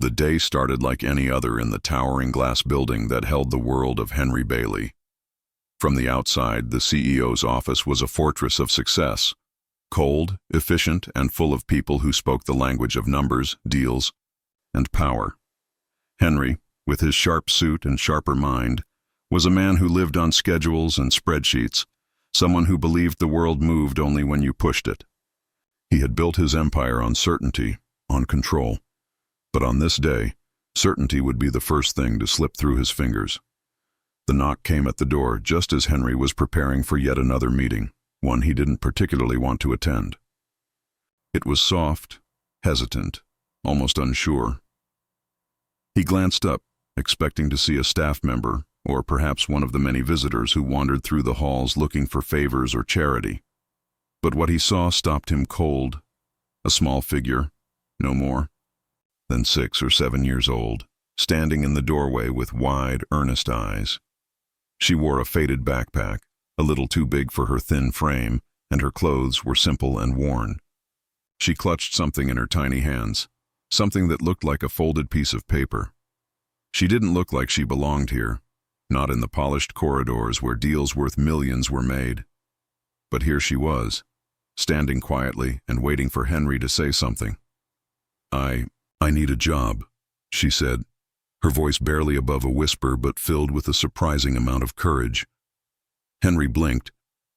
The day started like any other in the towering glass building that held the world of Henry Bailey. From the outside, the CEO's office was a fortress of success, cold, efficient, and full of people who spoke the language of numbers, deals, and power. Henry, with his sharp suit and sharper mind, was a man who lived on schedules and spreadsheets, someone who believed the world moved only when you pushed it. He had built his empire on certainty, on control. But on this day, certainty would be the first thing to slip through his fingers. The knock came at the door just as Henry was preparing for yet another meeting, one he didn't particularly want to attend. It was soft, hesitant, almost unsure. He glanced up, expecting to see a staff member, or perhaps one of the many visitors who wandered through the halls looking for favors or charity. But what he saw stopped him cold. A small figure, no more than 6 or 7 years old, standing in the doorway with wide, earnest eyes. She wore a faded backpack, a little too big for her thin frame, and her clothes were simple and worn. She clutched something in her tiny hands, something that looked like a folded piece of paper. She didn't look like she belonged here, not in the polished corridors where deals worth millions were made. But here she was, standing quietly and waiting for Henry to say something. I need a job, she said, her voice barely above a whisper but filled with a surprising amount of courage. Henry blinked,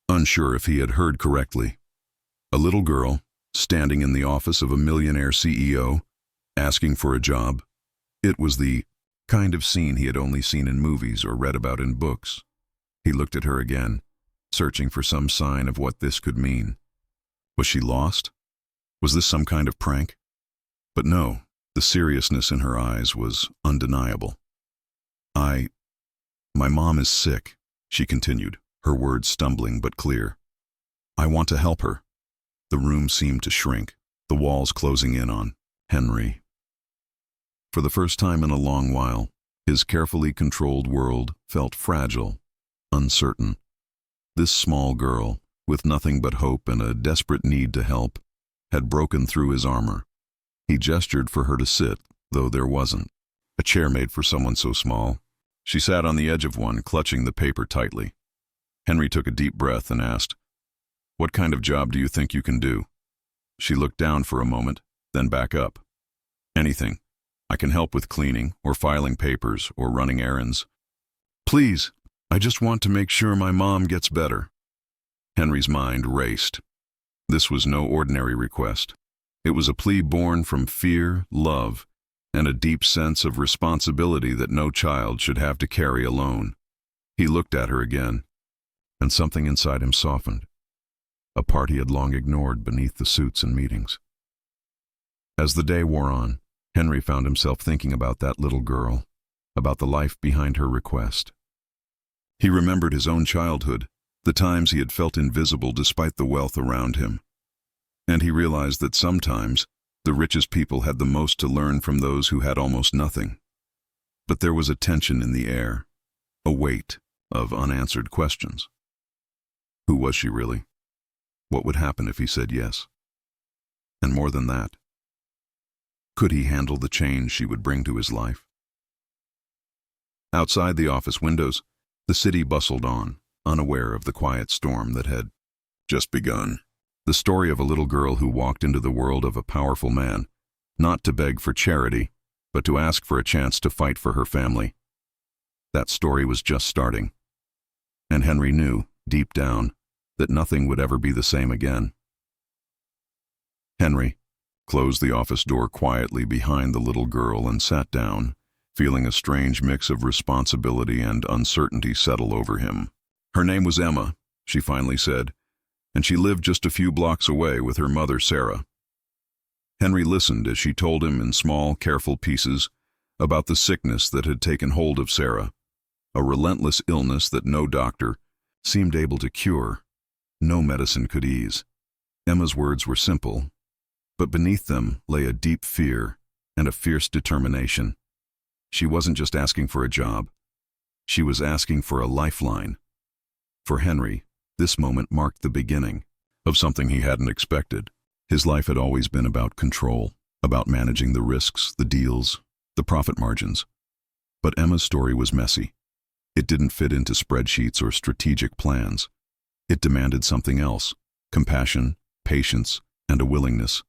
unsure if he had heard correctly. A little girl, standing in the office of a millionaire CEO, asking for a job. It was the kind of scene he had only seen in movies or read about in books. He looked at her again, searching for some sign of what this could mean. Was she lost? Was this some kind of prank? But no, the seriousness in her eyes was undeniable. My mom is sick, she continued, her words stumbling but clear. I want to help her. The room seemed to shrink, the walls closing in on Henry. For the first time in a long while, his carefully controlled world felt fragile, uncertain. This small girl, with nothing but hope and a desperate need to help, had broken through his armor. He gestured for her to sit, though there wasn't a chair made for someone so small. She sat on the edge of one, clutching the paper tightly. Henry took a deep breath and asked, "What kind of job do you think you can do?" She looked down for a moment, then back up. "Anything. I can help with cleaning, or filing papers, or running errands. Please, I just want to make sure my mom gets better." Henry's mind raced. This was no ordinary request. It was a plea born from fear, love, and a deep sense of responsibility that no child should have to carry alone. He looked at her again, and something inside him softened, a part he had long ignored beneath the suits and meetings. As the day wore on, Henry found himself thinking about that little girl, about the life behind her request. He remembered his own childhood, the times he had felt invisible despite the wealth around him. And he realized that sometimes the richest people had the most to learn from those who had almost nothing. But there was a tension in the air, a weight of unanswered questions. Who was she really? What would happen if he said yes? And more than that, could he handle the change she would bring to his life? Outside the office windows, the city bustled on, unaware of the quiet storm that had just begun. The story of a little girl who walked into the world of a powerful man, not to beg for charity, but to ask for a chance to fight for her family. That story was just starting. And Henry knew, deep down, that nothing would ever be the same again. Henry closed the office door quietly behind the little girl and sat down, feeling a strange mix of responsibility and uncertainty settle over him. Her name was Emma, she finally said, and she lived just a few blocks away with her mother, Sarah. Henry listened as she told him in small, careful pieces about the sickness that had taken hold of Sarah, a relentless illness that no doctor seemed able to cure, no medicine could ease. Emma's words were simple, but beneath them lay a deep fear and a fierce determination. She wasn't just asking for a job. She was asking for a lifeline. For Henry, this moment marked the beginning of something he hadn't expected. His life had always been about control, about managing the risks, the deals, the profit margins. But Emma's story was messy. It didn't fit into spreadsheets or strategic plans. It demanded something else: compassion, patience, and a willingness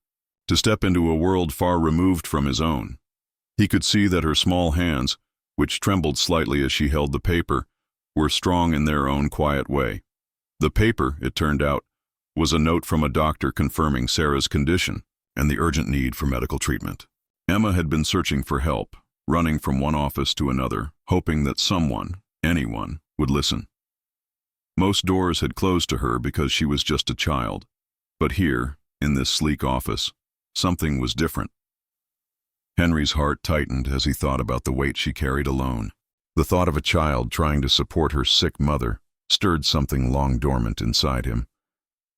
to step into a world far removed from his own. He could see that her small hands, which trembled slightly as she held the paper, were strong in their own quiet way. The paper, it turned out, was a note from a doctor confirming Sarah's condition and the urgent need for medical treatment. Emma had been searching for help, running from one office to another, hoping that someone, anyone, would listen. Most doors had closed to her because she was just a child. But here, in this sleek office, something was different. Henry's heart tightened as he thought about the weight she carried alone. The thought of a child trying to support her sick mother stirred something long dormant inside him.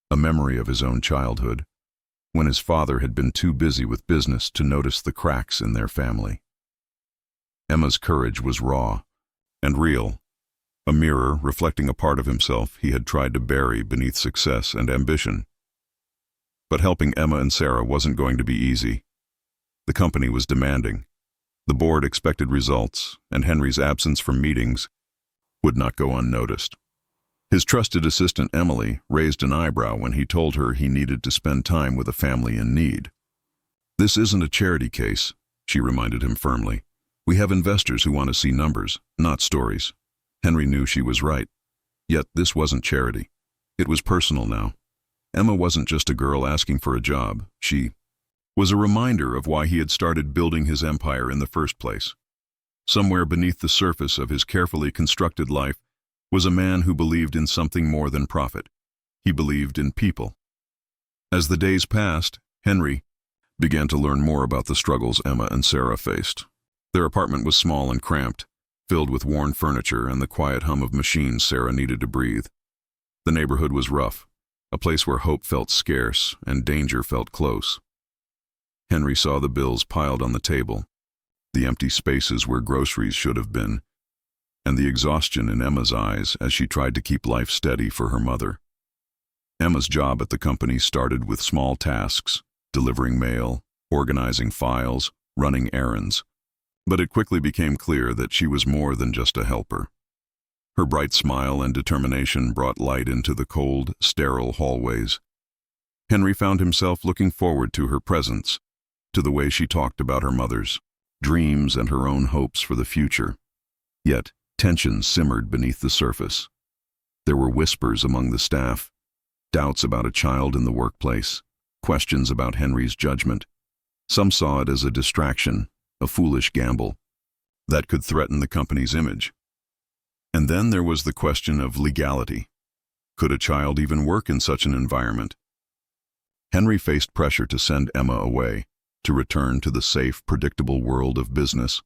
A memory of his own childhood, when his father had been too busy with business to notice the cracks in their family. Emma's courage was raw and real, a mirror reflecting a part of himself he had tried to bury beneath success and ambition. But helping Emma and Sarah wasn't going to be easy. The company was demanding. The board expected results, and Henry's absence from meetings would not go unnoticed. His trusted assistant Emily raised an eyebrow when he told her he needed to spend time with a family in need. "This isn't a charity case," she reminded him firmly. "We have investors who want to see numbers, not stories." Henry knew she was right. Yet this wasn't charity. It was personal now. Emma wasn't just a girl asking for a job. She was a reminder of why he had started building his empire in the first place. Somewhere beneath the surface of his carefully constructed life was a man who believed in something more than profit. He believed in people. As the days passed, Henry began to learn more about the struggles Emma and Sarah faced. Their apartment was small and cramped, filled with worn furniture and the quiet hum of machines Sarah needed to breathe. The neighborhood was rough, a place where hope felt scarce and danger felt close. Henry saw the bills piled on the table, the empty spaces where groceries should have been, and the exhaustion in Emma's eyes as she tried to keep life steady for her mother. Emma's job at the company started with small tasks: delivering mail, organizing files, running errands. But it quickly became clear that she was more than just a helper. Her bright smile and determination brought light into the cold, sterile hallways. Henry found himself looking forward to her presence, to the way she talked about her mother's dreams and her own hopes for the future. Yet, tension simmered beneath the surface. There were whispers among the staff, doubts about a child in the workplace, questions about Henry's judgment. Some saw it as a distraction, a foolish gamble that could threaten the company's image. And then there was the question of legality. Could a child even work in such an environment? Henry faced pressure to send Emma away, to return to the safe, predictable world of business.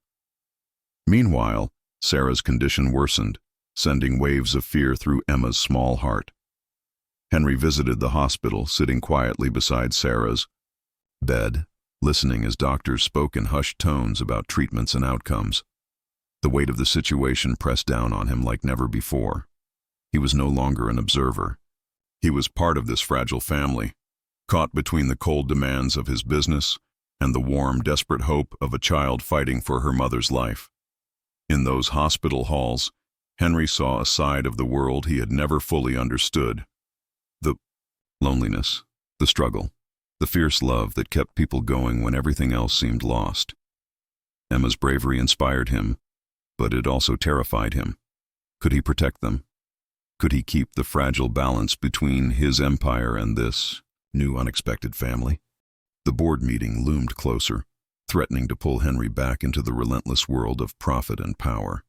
Meanwhile, Sarah's condition worsened, sending waves of fear through Emma's small heart. Henry visited the hospital, sitting quietly beside Sarah's bed, listening as doctors spoke in hushed tones about treatments and outcomes. The weight of the situation pressed down on him like never before. He was no longer an observer. He was part of this fragile family, caught between the cold demands of his business and the warm, desperate hope of a child fighting for her mother's life. In those hospital halls, Henry saw a side of the world he had never fully understood. The loneliness, the struggle, the fierce love that kept people going when everything else seemed lost. Emma's bravery inspired him, but it also terrified him. Could he protect them? Could he keep the fragile balance between his empire and this new unexpected family? The board meeting loomed closer, threatening to pull Henry back into the relentless world of profit and power.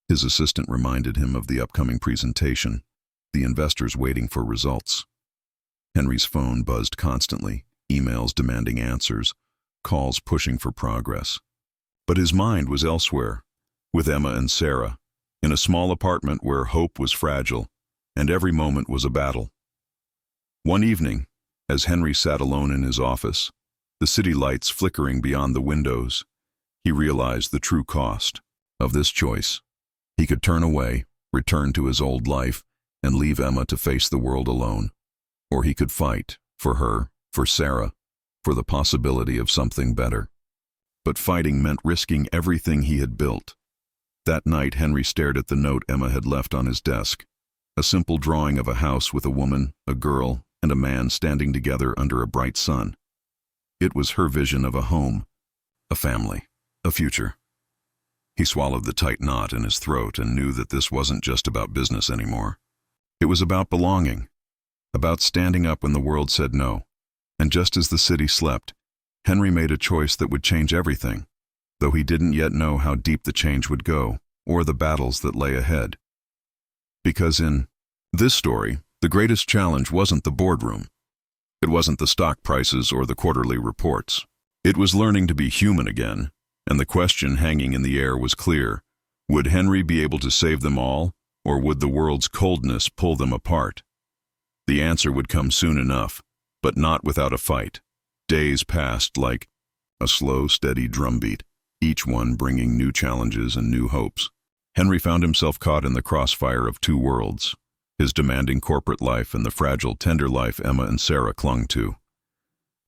His assistant reminded him of the upcoming presentation, the investors waiting for results. Henry's phone buzzed constantly, emails demanding answers, calls pushing for progress. But his mind was elsewhere, with Emma and Sarah, in a small apartment where hope was fragile, and every moment was a battle. One evening, as Henry sat alone in his office, the city lights flickering beyond the windows, he realized the true cost of this choice. He could turn away, return to his old life, and leave Emma to face the world alone. Or he could fight, for her, for Sarah, for the possibility of something better. but fighting meant risking everything he had built. That night, Henry stared at the note Emma had left on his desk. A simple drawing of a house with a woman, a girl, and a man standing together under a bright sun. It was her vision of a home, a family, a future. He swallowed the tight knot in his throat and knew that this wasn't just about business anymore. It was about belonging, about standing up when the world said no. And just as the city slept, Henry made a choice that would change everything, though he didn't yet know how deep the change would go, or the battles that lay ahead. Because in this story, the greatest challenge wasn't the boardroom. It wasn't the stock prices or the quarterly reports. It was learning to be human again, and the question hanging in the air was clear. Would Henry be able to save them all, or would the world's coldness pull them apart? The answer would come soon enough, but not without a fight. Days passed like a slow, steady drumbeat, each one bringing new challenges and new hopes. Henry found himself caught in the crossfire of two worlds, his demanding corporate life and the fragile, tender life Emma and Sarah clung to.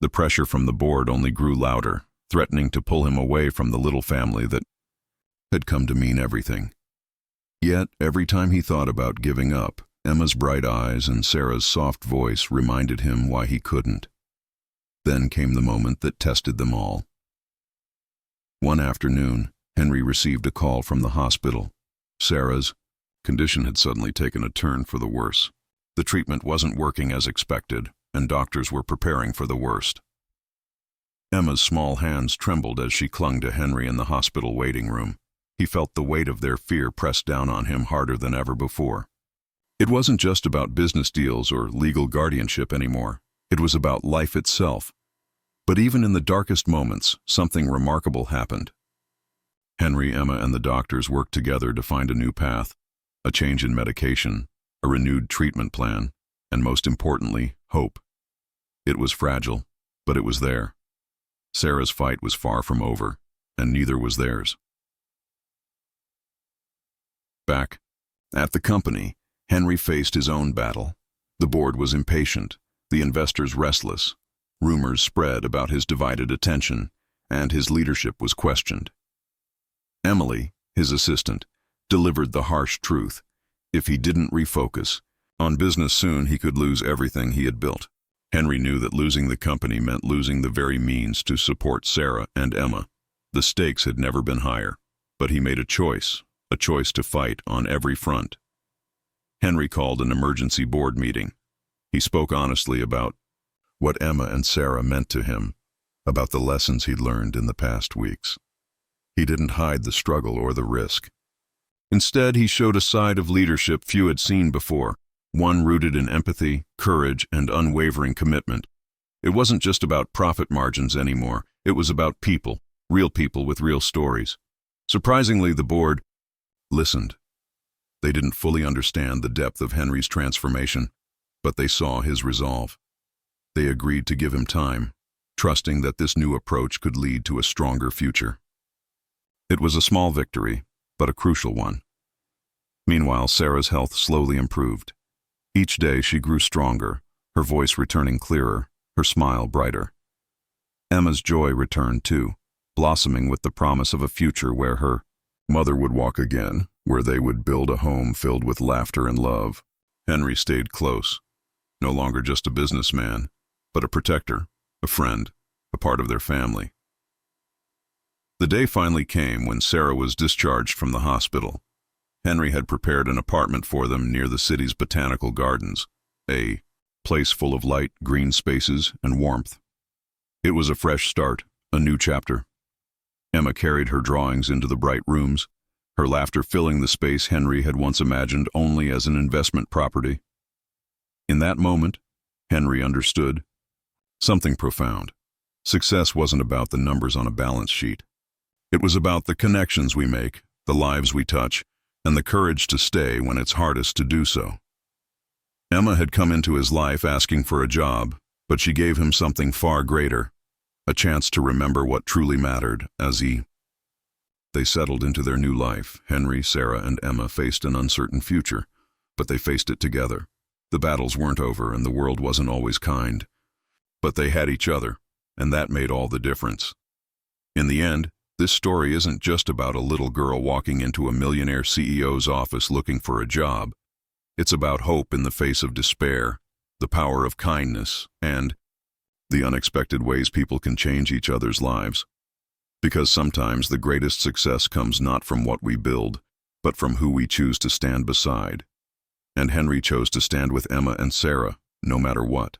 The pressure from the board only grew louder, threatening to pull him away from the little family that had come to mean everything. Yet, every time he thought about giving up, Emma's bright eyes and Sarah's soft voice reminded him why he couldn't. Then came the moment that tested them all. One afternoon, Henry received a call from the hospital. Sarah's condition had suddenly taken a turn for the worse. The treatment wasn't working as expected, and doctors were preparing for the worst. Emma's small hands trembled as she clung to Henry in the hospital waiting room. He felt the weight of their fear press down on him harder than ever before. It wasn't just about business deals or legal guardianship anymore. It was about life itself. But even in the darkest moments, something remarkable happened. Henry, Emma, and the doctors worked together to find a new path, a change in medication, a renewed treatment plan, and most importantly, hope. It was fragile, but it was there. Sarah's fight was far from over, and neither was theirs. Back at the company, Henry faced his own battle. The board was impatient, the investors restless. Rumors spread about his divided attention, and his leadership was questioned. Emily, his assistant, delivered the harsh truth. If he didn't refocus on business soon, he could lose everything he had built. Henry knew that losing the company meant losing the very means to support Sarah and Emma. The stakes had never been higher, but he made a choice to fight on every front. Henry called an emergency board meeting. He spoke honestly about what Emma and Sarah meant to him, about the lessons he'd learned in the past weeks. He didn't hide the struggle or the risk. Instead, he showed a side of leadership few had seen before, one rooted in empathy, courage, and unwavering commitment. It wasn't just about profit margins anymore. It was about people, real people with real stories. Surprisingly, the board listened. They didn't fully understand the depth of Henry's transformation, but they saw his resolve. They agreed to give him time, trusting that this new approach could lead to a stronger future. It was a small victory, but a crucial one. Meanwhile, Sarah's health slowly improved. Each day she grew stronger, her voice returning clearer, her smile brighter. Emma's joy returned too, blossoming with the promise of a future where her mother would walk again, where they would build a home filled with laughter and love. Henry stayed close, no longer just a businessman, but a protector, a friend, a part of their family. The day finally came when Sarah was discharged from the hospital. Henry had prepared an apartment for them near the city's botanical gardens, a place full of light, green spaces, and warmth. It was a fresh start, a new chapter. Emma carried her drawings into the bright rooms, her laughter filling the space Henry had once imagined only as an investment property. In that moment, Henry understood something profound. Success wasn't about the numbers on a balance sheet. It was about the connections we make, the lives we touch, and the courage to stay when it's hardest to do so. Emma had come into his life asking for a job, but she gave him something far greater, a chance to remember what truly mattered They settled into their new life. Henry, Sarah, and Emma faced an uncertain future, but they faced it together. The battles weren't over and the world wasn't always kind, but they had each other, and that made all the difference. In the end, this story isn't just about a little girl walking into a millionaire CEO's office looking for a job. It's about hope in the face of despair, the power of kindness, and the unexpected ways people can change each other's lives. Because sometimes the greatest success comes not from what we build, but from who we choose to stand beside. And Henry chose to stand with Emma and Sarah, no matter what.